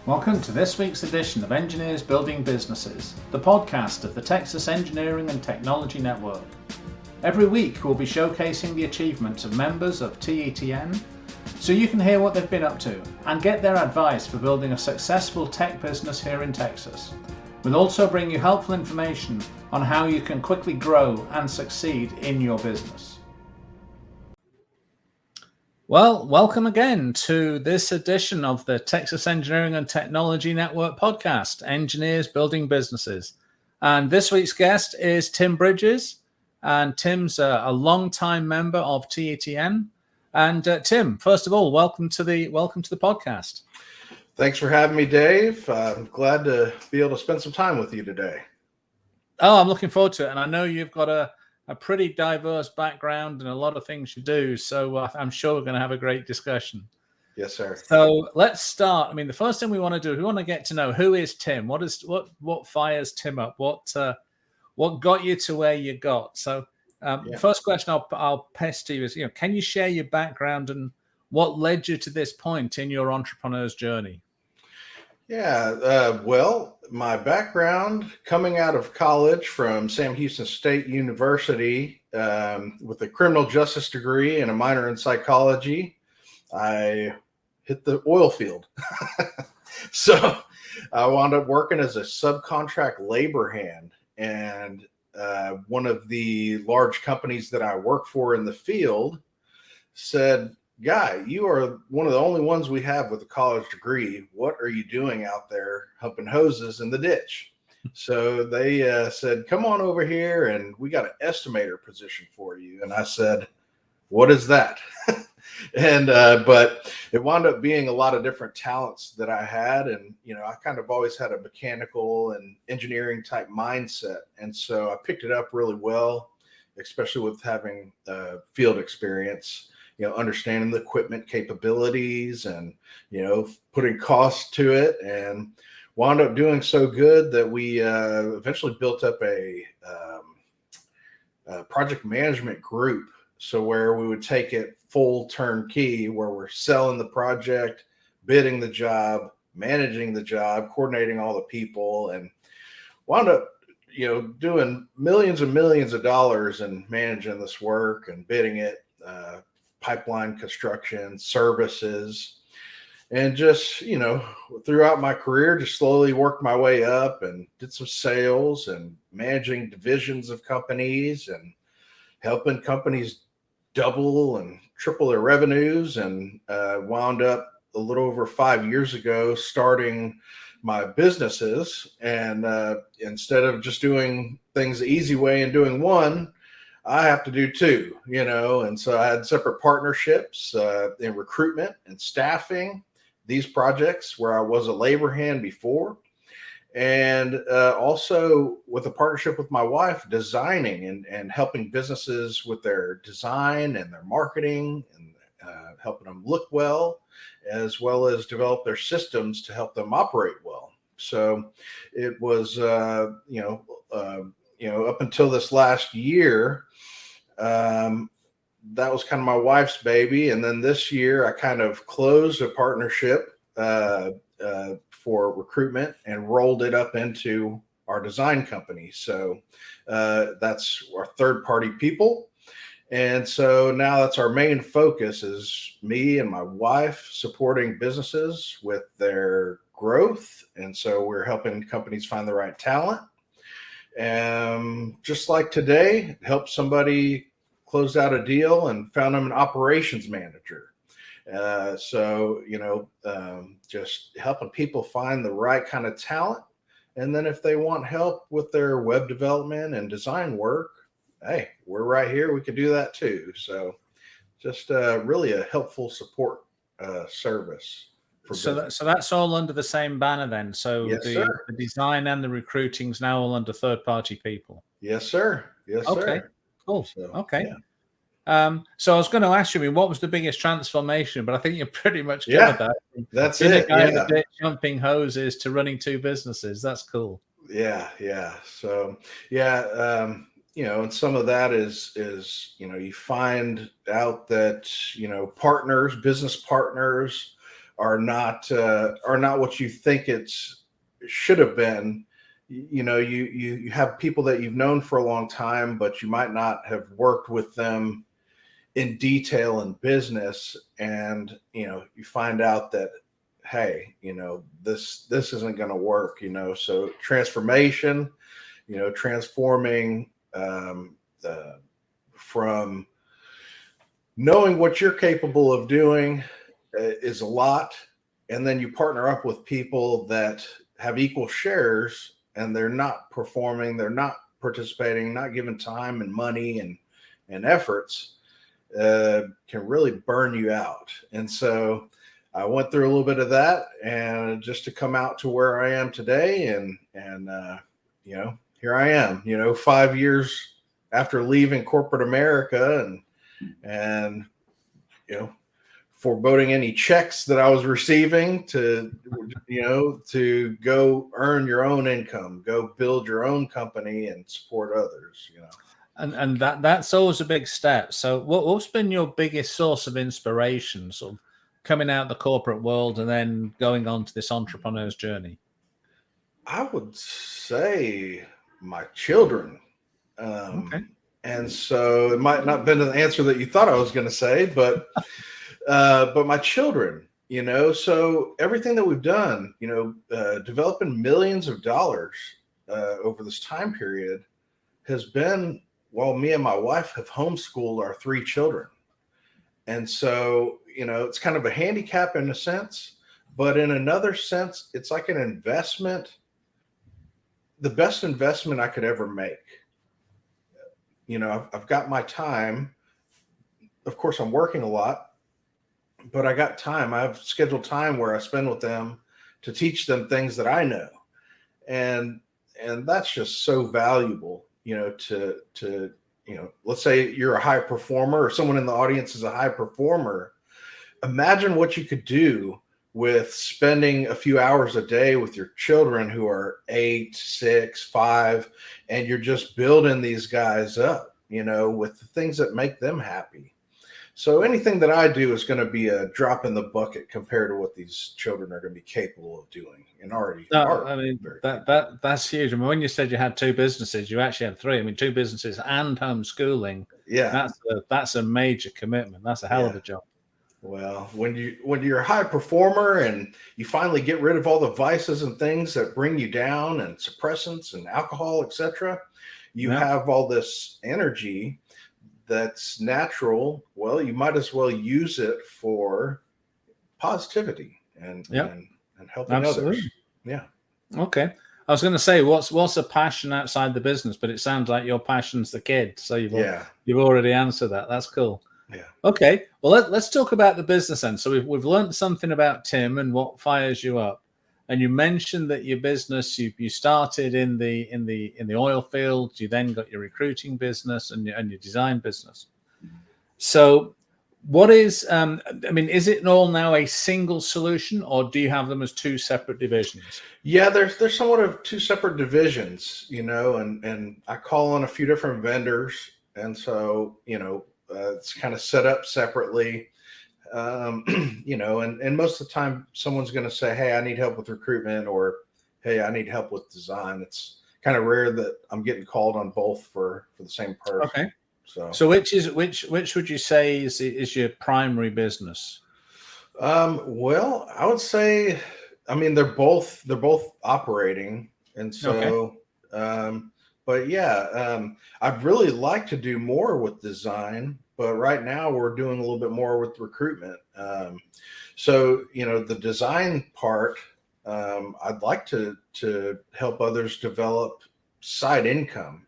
Welcome to this week's edition of Engineers Building Businesses, the podcast of the Texas Engineering and Technology Network. Every week we'll be showcasing the achievements of members of TETN so you can hear what they've been up to and get their advice for building a successful tech business here in Texas. We'll also bring you helpful information on how you can quickly grow and succeed in your business. Well, welcome again to this edition of the Texas Engineering and Technology Network podcast, Engineers Building Businesses. And this week's guest is Tim Bridges. And Tim's a longtime member of TETN. And Tim, first of all, welcome to the podcast. Thanks for having me, Dave. I'm glad to be able to spend some time with you today. Oh, I'm looking forward to it. And I know you've got a pretty diverse background and a lot of things you do. So I'm sure we're going to have a great discussion. Yes, sir. So let's start. I mean, the first thing we want to do, we want to get to know who is Tim. What fires Tim up? What got you to where you got? So first question I'll pass to you is, can you share your background and what led you to this point in your entrepreneur's journey? Yeah, well, my background coming out of college from Sam Houston State University with a criminal justice degree and a minor in psychology, I hit the oil field. So I wound up working as a subcontract labor hand. And one of the large companies that I work for in the field said, "Guy, you are one of the only ones we have with a college degree. What are you doing out there humping hoses in the ditch?" So they said, "Come on over here and we got an estimator position for you." And I said, "What is that?" And but it wound up being a lot of different talents that I had. And, I kind of always had a mechanical and engineering type mindset. And so I picked it up really well, especially with having field experience. Understanding the equipment capabilities and, putting cost to it, and wound up doing so good that we eventually built up a project management group. So where we would take it full turnkey, where we're selling the project, bidding the job, managing the job, coordinating all the people, and wound up, doing millions and millions of dollars and managing this work and bidding it, pipeline construction, services, and just, throughout my career, just slowly worked my way up and did some sales and managing divisions of companies and helping companies double and triple their revenues, and wound up a little over 5 years ago starting my businesses. And instead of just doing things the easy way and doing one, I have to do two, and so I had separate partnerships in recruitment and staffing these projects where I was a labor hand before. And also with a partnership with my wife, designing and helping businesses with their design and their marketing and helping them look well as develop their systems to help them operate well. So it was, up until this last year, that was kind of my wife's baby. And then this year I kind of closed a partnership for recruitment and rolled it up into our design company. So that's our third party people. And so now that's our main focus, is me and my wife supporting businesses with their growth. And so we're helping companies find the right talent. And just like today, helped somebody close out a deal and found them an operations manager. Just helping people find the right kind of talent. And then if they want help with their web development and design work, hey, we're right here. We can do that too. So just really a helpful support service. So that's all under the same banner then. So yes, the design and the recruiting is now all under third party people. Yes, sir. Yes, okay. Sir. Cool. So, okay. Yeah. So I was going to ask you, what was the biggest transformation? But I think you pretty much covered that. That's it. A guy in the ditch jumping hoses to running two businesses. That's cool. Yeah. So and some of that is you find out that business partners are not what you think it should have been. You have people that you've known for a long time, but you might not have worked with them in detail in business, and you find out that, hey, this isn't going to work. So transformation, transforming from knowing what you're capable of doing is a lot, and then you partner up with people that have equal shares, and they're not performing, they're not participating, not giving time and money and efforts, can really burn you out. And so I went through a little bit of that, and just to come out to where I am today, and here I am, 5 years after leaving corporate America, and foreboding any checks that I was receiving to go earn your own income, go build your own company and support others. And that's always a big step. So what's been your biggest source of inspiration, sort of coming out of the corporate world and then going on to this entrepreneur's journey? I would say my children. Okay. And so it might not have been the answer that you thought I was going to say, but my children, so everything that we've done, developing millions of dollars over this time period has been while me and my wife have homeschooled our 3 children. And so, it's kind of a handicap in a sense, but in another sense, it's like an investment, the best investment I could ever make. I've got my time. Of course, I'm working a lot, but I got time. I have scheduled time where I spend with them to teach them things that I know. And that's just so valuable, to let's say you're a high performer, or someone in the audience is a high performer. Imagine what you could do with spending a few hours a day with your children who are 8, 6, 5, and you're just building these guys up, with the things that make them happy. So anything that I do is going to be a drop in the bucket compared to what these children are going to be capable of doing, and already are. I mean, that's huge. I mean, when you said you had 2 businesses, you actually had 3. I mean, 2 businesses and homeschooling. Yeah, that's a major commitment. That's a hell of a job. Well, when you're a high performer and you finally get rid of all the vices and things that bring you down, and suppressants and alcohol, etc., you have all this energy that's natural. Well, you might as well use it for positivity and helping others. Yeah. Okay. I was going to say, what's a passion outside the business, but it sounds like your passion's the kid. So you've already answered that. That's cool. Yeah. Okay. Well, let's talk about the business then. So we've learned something about Tim and what fires you up. And you mentioned that your business, you started in the oil field. You then got your recruiting business and your design business. So what is, is it all now a single solution, or do you have them as 2 separate divisions? Yeah, there's somewhat of 2 separate divisions, and I call on a few different vendors. And so, it's kind of set up separately. And most of the time someone's going to say, hey, I need help with recruitment, or hey, I need help with design. It's kind of rare that I'm getting called on both for the same person. Okay. So which would you say is your primary business? Well, I would say, they're both operating. And so, but yeah, I'd really like to do more with design, but right now we're doing a little bit more with recruitment. So, the design part, I'd like to help others develop side income,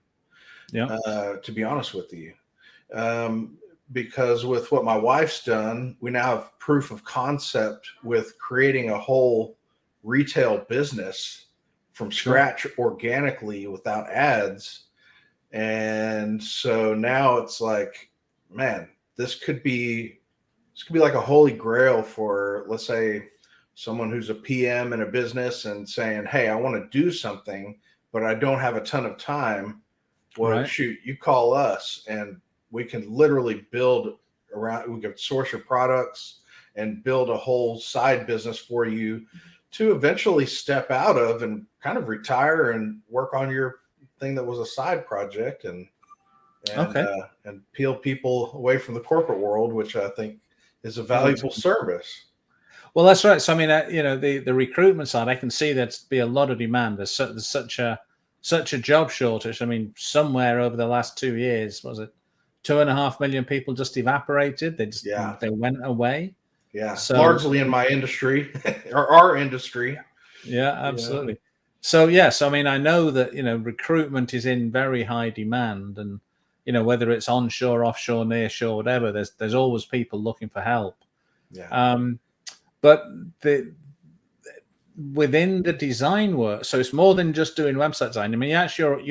to be honest with you. Because with what my wife's done, we now have proof of concept with creating a whole retail business from scratch organically without ads. And so now it's like, man, this could be like a holy grail for, let's say, someone who's a PM in a business and saying, hey, I want to do something, but I don't have a ton of time. Well, shoot, you call us and we can literally build around, we can source your products and build a whole side business for you to eventually step out of and kind of retire and work on your thing that was a side project and Okay. and peel people away from the corporate world, which I think is a valuable service. Well, that's right. So I mean, the recruitment side, I can see there'd be a lot of demand. There's such a job shortage. I mean, somewhere over the last 2 years, was it 2.5 million people just evaporated? They went away. Yeah, So largely in my industry or our industry. yeah, absolutely. So yes, I mean, I know that recruitment is in very high demand, and whether it's onshore, offshore, nearshore, whatever, there's always people looking for help. Yeah. But within the design work, so it's more than just doing website design. I mean, actually,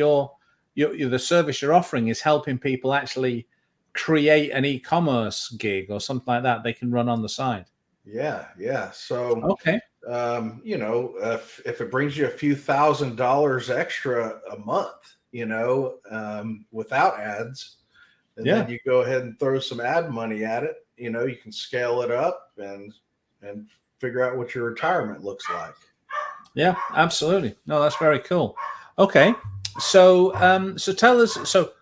the service you're offering is helping people actually create an e-commerce gig or something like that they can run on the side. Yeah. So, Okay. if it brings you a few $1,000s extra a month, without ads, and Yeah. then you go ahead and throw some ad money at it, you can scale it up and figure out what your retirement looks like. Yeah, absolutely. No, that's very cool. Okay. So so tell us, so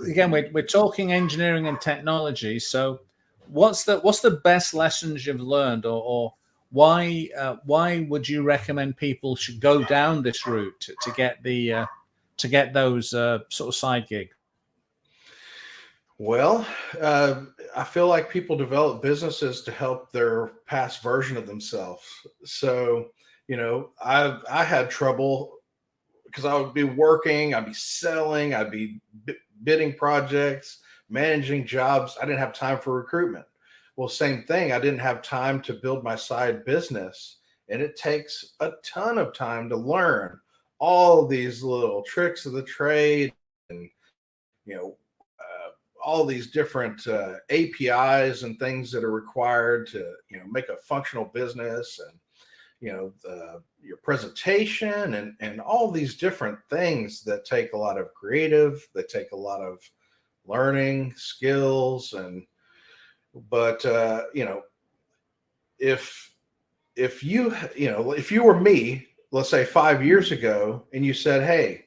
again, we're talking engineering and technology. So what's the best lessons you've learned, or why would you recommend people should go down this route to get those sort of side gigs? Well, I feel like people develop businesses to help their past version of themselves. So, I had trouble because I would be working, I'd be selling, I'd be bidding projects, managing jobs. I didn't have time for recruitment. Well, same thing. I didn't have time to build my side business. And it takes a ton of time to learn all these little tricks of the trade and, you know, all these different APIs and things that are required to, make a functional business and, your presentation and all these different things that take a lot of creative, that take a lot of learning skills. But if you were me, let's say 5 years ago, and you said, hey,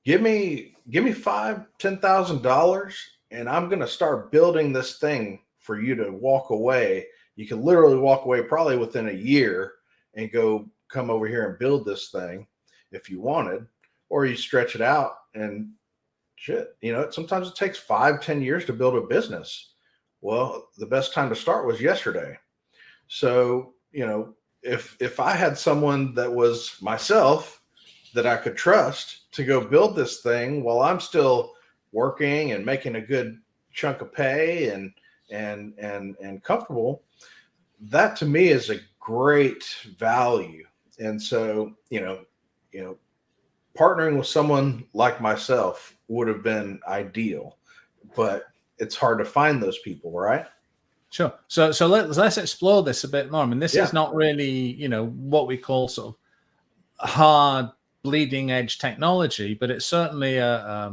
give me $5,000-$10,000 and I'm going to start building this thing for you to walk away. You can literally walk away probably within a year and come over here and build this thing if you wanted, or you stretch it out and shit. Sometimes it takes 5-10 years to build a business. Well, the best time to start was yesterday. So, if I had someone that was myself that I could trust to go build this thing while I'm still working and making a good chunk of pay and comfortable, that to me is a great value. And so, partnering with someone like myself would have been ideal, but it's hard to find those people, right? Sure. So let's explore this a bit more. I mean, this Yeah. is not really, what we call sort of hard bleeding edge technology, but it's certainly a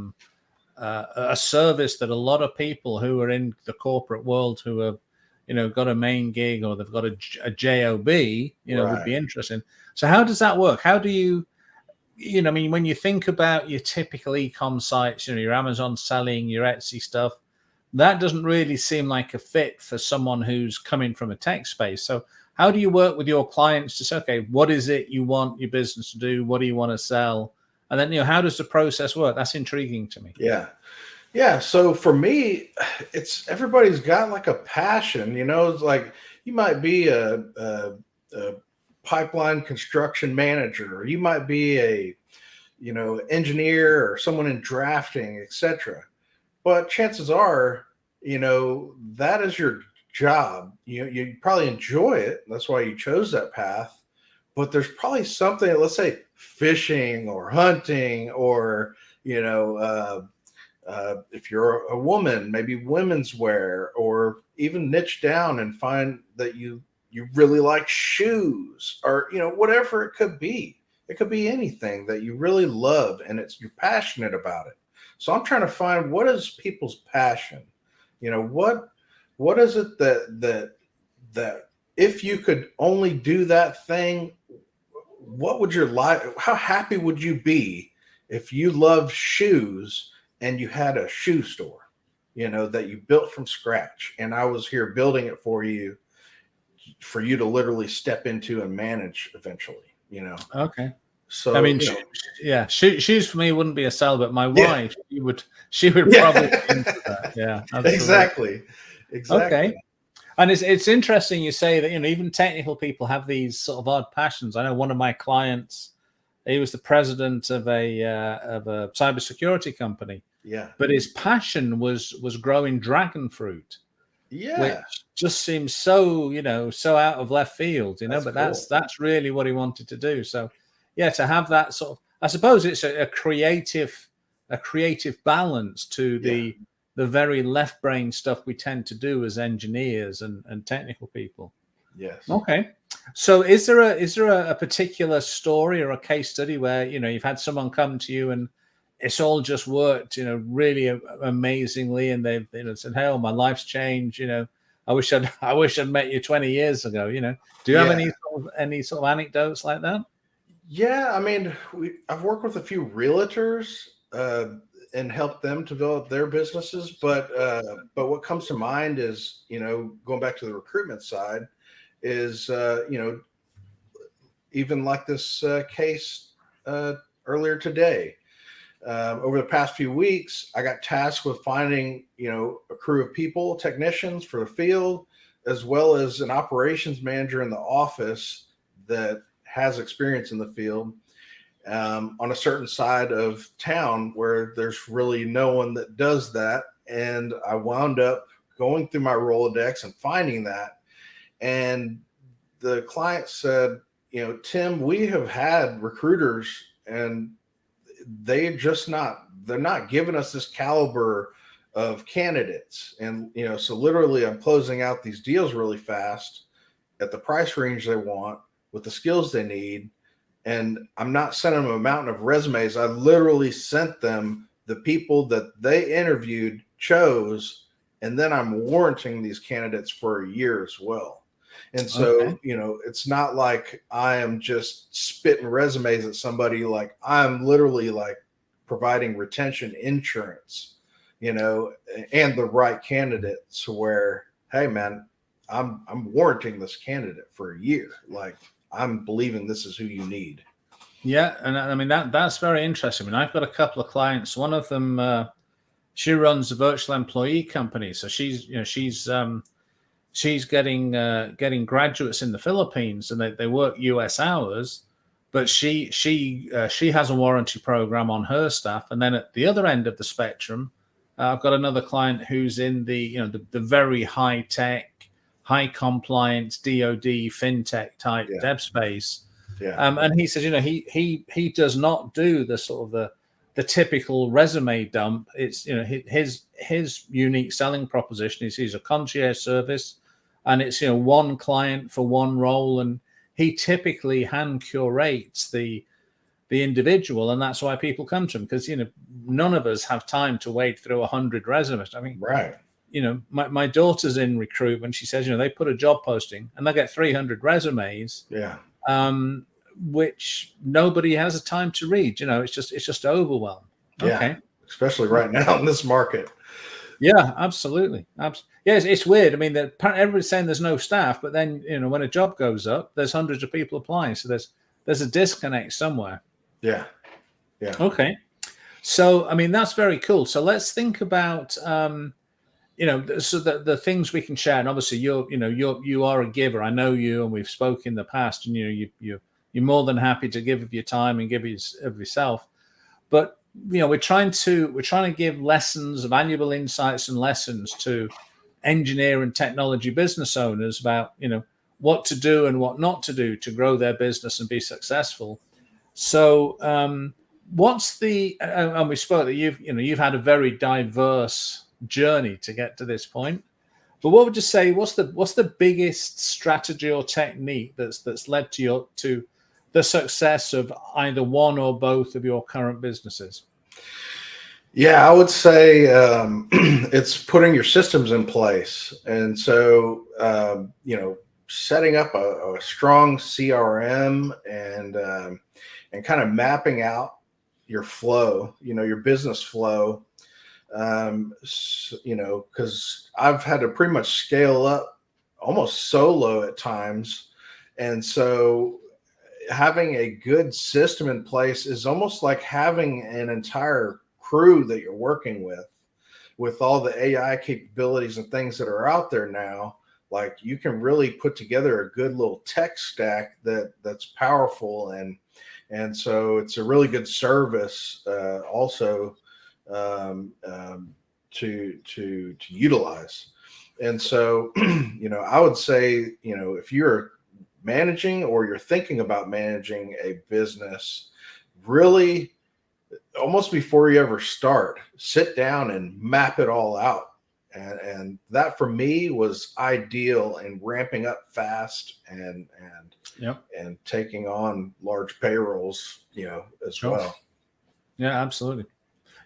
service that a lot of people who are in the corporate world who have, got a main gig or they've got a job, would be interested. So how does that work? How do you, I mean, when you think about your typical e-com sites, your Amazon selling, your Etsy stuff, that doesn't really seem like a fit for someone who's coming from a tech space. So how do you work with your clients to say, okay, what is it you want your business to do? What do you want to sell? And then, how does the process work? That's intriguing to me. Yeah. So for me, it's everybody's got like a passion, it's like you might be a pipeline construction manager, or you might be a, engineer or someone in drafting, etc. But chances are, that is your job. You probably enjoy it. That's why you chose that path. But there's probably something, let's say fishing or hunting, or, if you're a woman, maybe women's wear, or even niche down and find that you really like shoes, or, whatever it could be. It could be anything that you really love and you're passionate about it. So I'm trying to find what is people's passion. what is it that if you could only do that thing, what would your life, how happy would you be if you loved shoes and you had a shoe store, that you built from scratch, and I was here building it for you to literally step into and manage eventually. Okay. So I mean, shoes for me wouldn't be a sell, but my wife, she would Yeah. probably be into that. Yeah, Exactly. Okay. And it's interesting you say that, even technical people have these sort of odd passions. I know one of my clients, he was the president of a cybersecurity company. Yeah. But his passion was growing dragon fruit. Yeah. Which just seems so, so out of left field, but cool. that's really what he wanted to do. So yeah, to have that sort of, I suppose it's a creative balance to the very left brain stuff we tend to do as engineers and technical people. Yes. Okay. So is there a particular story or a case study where, you've had someone come to you and it's all just worked, really amazingly, and they've said, "Hey, my life's changed." I wish I'd met you 20 years ago. Do you have any sort of anecdotes like that? Yeah, I mean, I've worked with a few realtors and helped them develop their businesses, but what comes to mind is, going back to the recruitment side, is even like this case earlier today. Over the past few weeks, I got tasked with finding, a crew of people, technicians for the field, as well as an operations manager in the office that has experience in the field on a certain side of town where there's really no one that does that. And I wound up going through my Rolodex and finding that. And the client said, Tim, we have had recruiters and they're not giving us this caliber of candidates. And, so literally I'm closing out these deals really fast at the price range they want with the skills they need. And I'm not sending them a mountain of resumes. I literally sent them the people that they interviewed, chose, and then I'm warranting these candidates for a year as well. And so, it's not like I am just spitting resumes at somebody. Like I'm literally like providing retention insurance, and the right candidates where, hey man, I'm warranting this candidate for a year. Like I'm believing this is who you need. Yeah. And I mean, that's very interesting. I mean, I've got a couple of clients. One of them, she runs a virtual employee company. So she's getting graduates in the Philippines, and they work US hours, but she has a warranty program on her staff. And then at the other end of the spectrum, I've got another client who's in the very high tech, high compliance DoD fintech type dev space. Yeah. And he says, he does not do the sort of the typical resume dump. It's his unique selling proposition is he's a concierge service, and it's one client for one role, and he typically hand curates the individual, and that's why people come to him, because none of us have time to wade through 100 resumes. I mean, right. My daughter's in recruitment. She says they put a job posting and they get 300 resumes. Yeah. Which nobody has the time to read. It's just overwhelmed. Yeah. Okay. Especially right now in this market. Yeah, absolutely. Yes, it's weird. I mean, everybody's saying there's no staff, but then when a job goes up, there's hundreds of people applying. So there's a disconnect somewhere. Yeah. Yeah. Okay. So I mean, that's very cool. So let's think about so the things we can share. And obviously, you are a giver. I know you, and we've spoken in the past. And you're more than happy to give of your time and give of yourself. But we're trying to give lessons, valuable insights and lessons to engineer and technology business owners about what to do and what not to do to grow their business and be successful. So what's the and we spoke that you've had a very diverse journey to get to this point. But what would you say? What's the biggest strategy or technique that's led to the success of either one or both of your current businesses? Yeah, I would say it's putting your systems in place. And so, setting up a strong CRM and kind of mapping out your flow, your business flow. Because I've had to pretty much scale up almost solo at times. And so having a good system in place is almost like having an entire crew that you're working with all the AI capabilities and things that are out there now. Like, you can really put together a good little tech stack that's powerful, and so it's a really good service also to utilize. And so, I would say, if you're managing or you're thinking about managing a business, really, almost before you ever start, sit down and map it all out. And that for me was ideal in ramping up fast Yep. and taking on large payrolls, as Sure. well. Yeah, absolutely.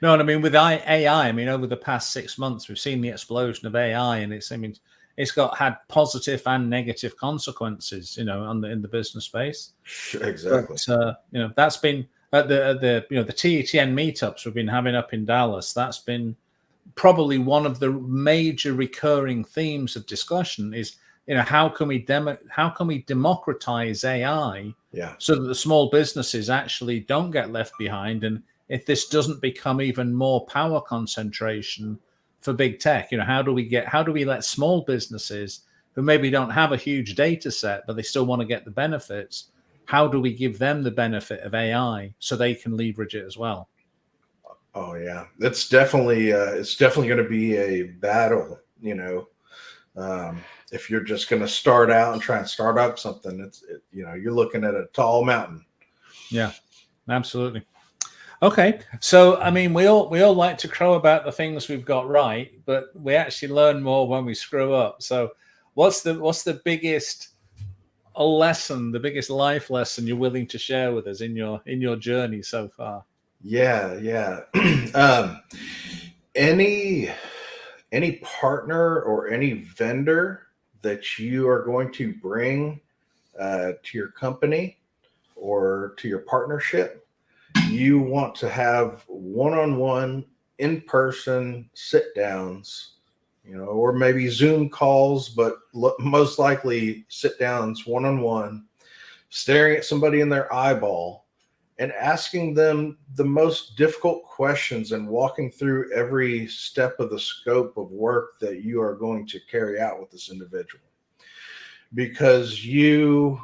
No, and I mean with AI, I mean over the past 6 months, we've seen the explosion of AI, and it's had positive and negative consequences, in the business space. Exactly. But that's been at the the TETN meetups we've been having up in Dallas. That's been probably one of the major recurring themes of discussion is, how can we democratize AI Yeah. so that the small businesses actually don't get left behind, and if this doesn't become even more power concentration for big tech, how do we let small businesses who maybe don't have a huge data set but they still want to get the benefits, how do we give them the benefit of AI so they can leverage it as well? Oh yeah, it's definitely going to be a battle. If you're just going to start out and try and start up something, you're looking at a tall mountain. Yeah, absolutely. Okay, so I mean, we all like to crow about the things we've got right, but we actually learn more when we screw up. So, what's the biggest lesson, the biggest life lesson you're willing to share with us in your journey so far? Yeah. Any any partner or any vendor that you are going to bring to your company or to your partnership, you want to have one-on-one, in-person sit downs, or maybe Zoom calls, but most likely sit downs one-on-one, staring at somebody in their eyeball and asking them the most difficult questions and walking through every step of the scope of work that you are going to carry out with this individual. Because you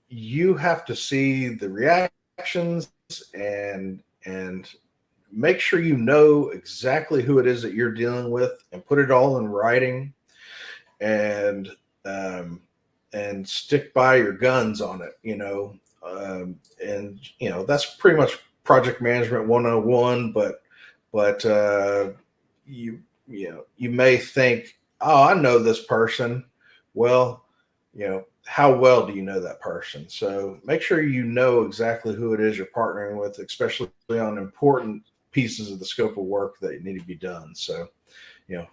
have to see the reactions and make sure you know exactly who it is that you're dealing with and put it all in writing, and stick by your guns on it, and that's pretty much project management 101. But you may think, oh, I know this person. Well, how well do you know that person? So make sure you know exactly who it is you're partnering with, especially on important pieces of the scope of work that need to be done. So, you know,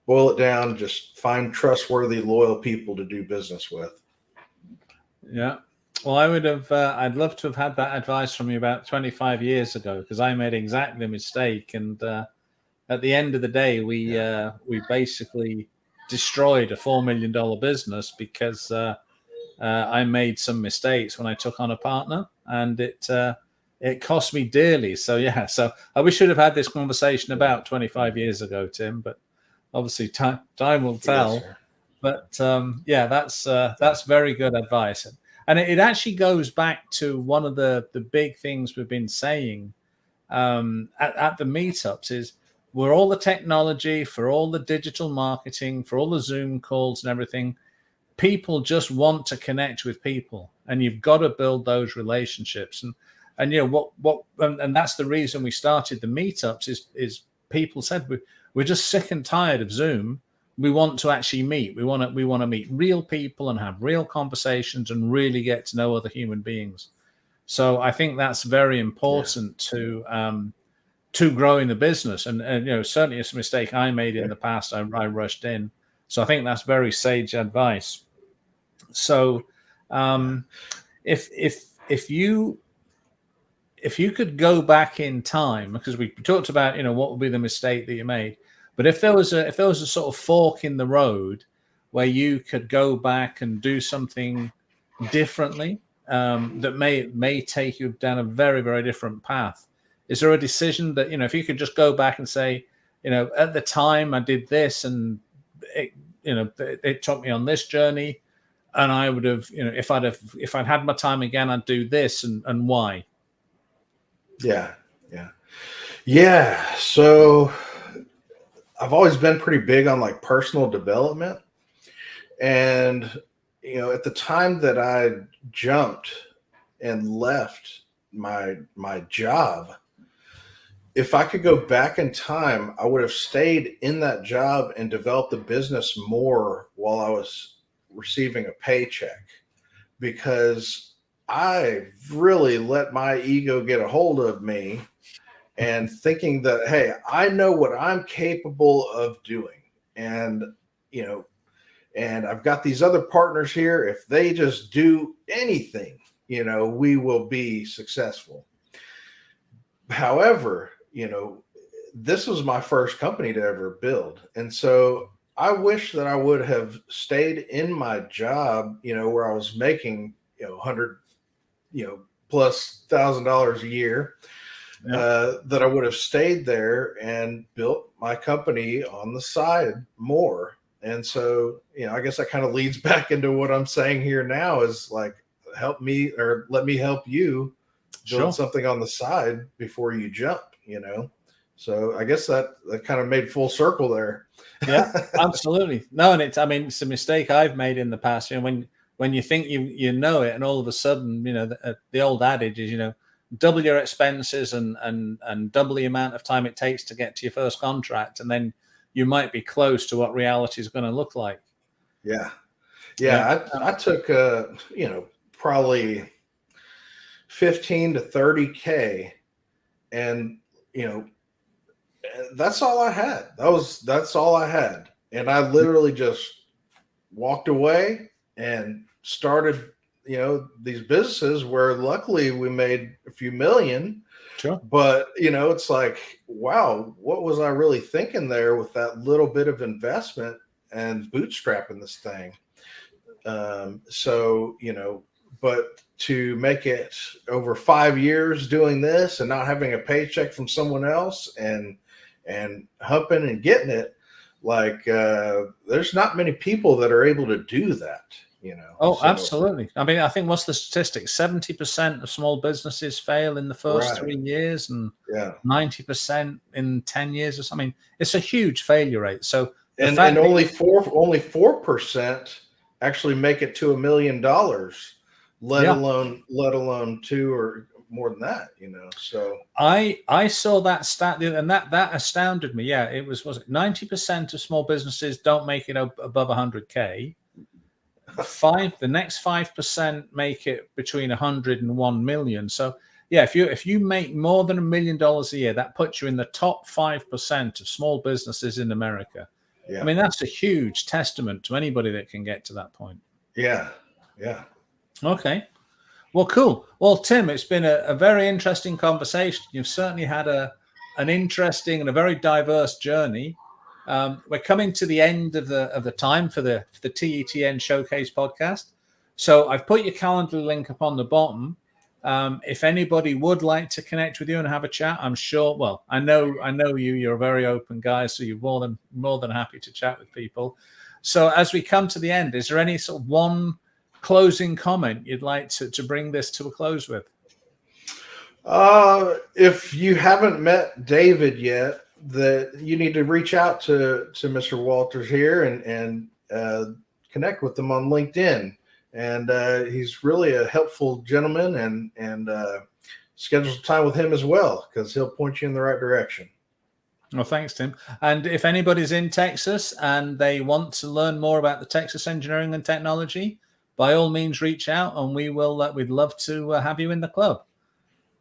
boil it down, just find trustworthy, loyal people to do business with. Yeah. Well, I'd love to have had that advice from you about 25 years ago, because I made exactly the mistake. And at the end of the day, we basically destroyed a $4 million business because I made some mistakes when I took on a partner, and it cost me dearly. So yeah, so I wish we'd have had this conversation about 25 years ago, Tim, but obviously time will tell. Yes, But yeah, that's very good advice, and it actually goes back to one of the big things we've been saying at the meetups is, we're all the technology, for all the digital marketing, for all the Zoom calls and everything. People just want to connect with people, and you've got to build those relationships. And and that's the reason we started the meetups. Is people said we're just sick and tired of Zoom. We want to actually meet. We want to meet real people and have real conversations and really get to know other human beings. So I think that's very important to growing the business. And certainly it's a mistake I made in the past. I rushed in. So I think that's very sage advice. So if you could go back in time, because we talked about, what would be the mistake that you made, but if there was a sort of fork in the road where you could go back and do something differently, that may take you down a very, very different path, is there a decision that, if you could just go back and say, at the time I did this, and it took me on this journey, and I would have, if I'd had my time again, I'd do this, and why? Yeah. So I've always been pretty big on like personal development. And, at the time that I jumped and left my job, if I could go back in time, I would have stayed in that job and developed the business more while I was receiving a paycheck, because I really let my ego get a hold of me, and thinking that, hey, I know what I'm capable of doing. And, and I've got these other partners here. If they just do anything, we will be successful. However, this was my first company to ever build. And so I wish that I would have stayed in my job, where I was making, $100, plus $1,000 a year. That I would have stayed there and built my company on the side more. And so, I guess that kind of leads back into what I'm saying here now, is like, help me, or let me help you build something on the side before you jump, So I guess that kind of made full circle there. Yeah, absolutely. No, and it's a mistake I've made in the past. When you think you know it, and all of a sudden, the old adage is, double your expenses and double the amount of time it takes to get to your first contract, and then you might be close to what reality is going to look like. Yeah. I took probably 15 to 30K, and that's all I had. That's all I had, and I literally just walked away and started these businesses where luckily we made a few million. Sure. But it's like, wow, what was I really thinking there with that little bit of investment and bootstrapping this thing? So but to make it over 5 years doing this and not having a paycheck from someone else, and humping and getting it, like there's not many people that are able to do that. Oh, so, absolutely. I think what's the statistic? 70% of small businesses fail in the first 3 years, and 90% in 10 years or something. It's a huge failure rate. So and only 4% actually make it to $1 million, let alone 2 or more than that. So I saw that stat, and that astounded me. Yeah, it was it 90% of small businesses don't make it above 100K. The next 5% make it between 100 and 1 million. So yeah, if you make more than $1 million a year, that puts you in the top 5% of small businesses in America. Yeah. That's a huge testament to anybody that can get to that point. Yeah. Okay. Well, cool. Well, Tim, it's been a very interesting conversation. You've certainly had an interesting and a very diverse journey. We're coming to the end of the time for the TETN Showcase podcast. So I've put your calendar link up on the bottom. If anybody would like to connect with you and have a chat, I'm sure. Well, I know you're a very open guy, so you're more than happy to chat with people. So as we come to the end, is there any sort of one closing comment you'd like to bring this to a close with? If you haven't met David yet, that you need to reach out to Mr. Walters here and connect with him on LinkedIn. And he's really a helpful gentleman, and schedule some time with him as well, because he'll point you in the right direction. Well, thanks, Tim. And if anybody's in Texas and they want to learn more about the Texas engineering and technology, by all means, reach out, and we'd love to have you in the club.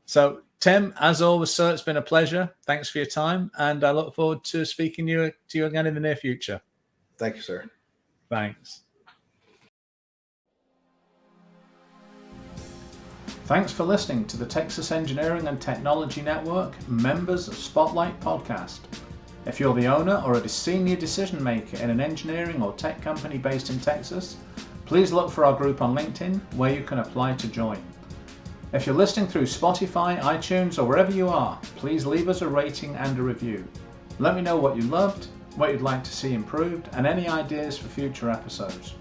So Tim, as always, sir, it's been a pleasure. Thanks for your time, and I look forward to speaking to you again in the near future. Thank you, sir. Thanks. Thanks for listening to the Texas Engineering and Technology Network Members Spotlight Podcast. If you're the owner or a senior decision maker in an engineering or tech company based in Texas, please look for our group on LinkedIn where you can apply to join. If you're listening through Spotify, iTunes, or wherever you are, please leave us a rating and a review. Let me know what you loved, what you'd like to see improved, and any ideas for future episodes.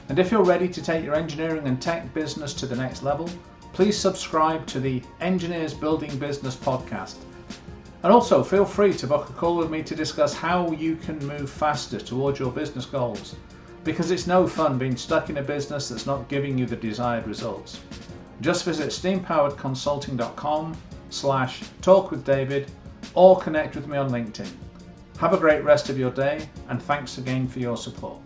And if you're ready to take your engineering and tech business to the next level, please subscribe to the Engineers Building Business podcast. And also feel free to book a call with me to discuss how you can move faster towards your business goals, because it's no fun being stuck in a business that's not giving you the desired results. Just visit steampoweredconsulting.com/talkwithdavid or connect with me on LinkedIn. Have a great rest of your day, and thanks again for your support.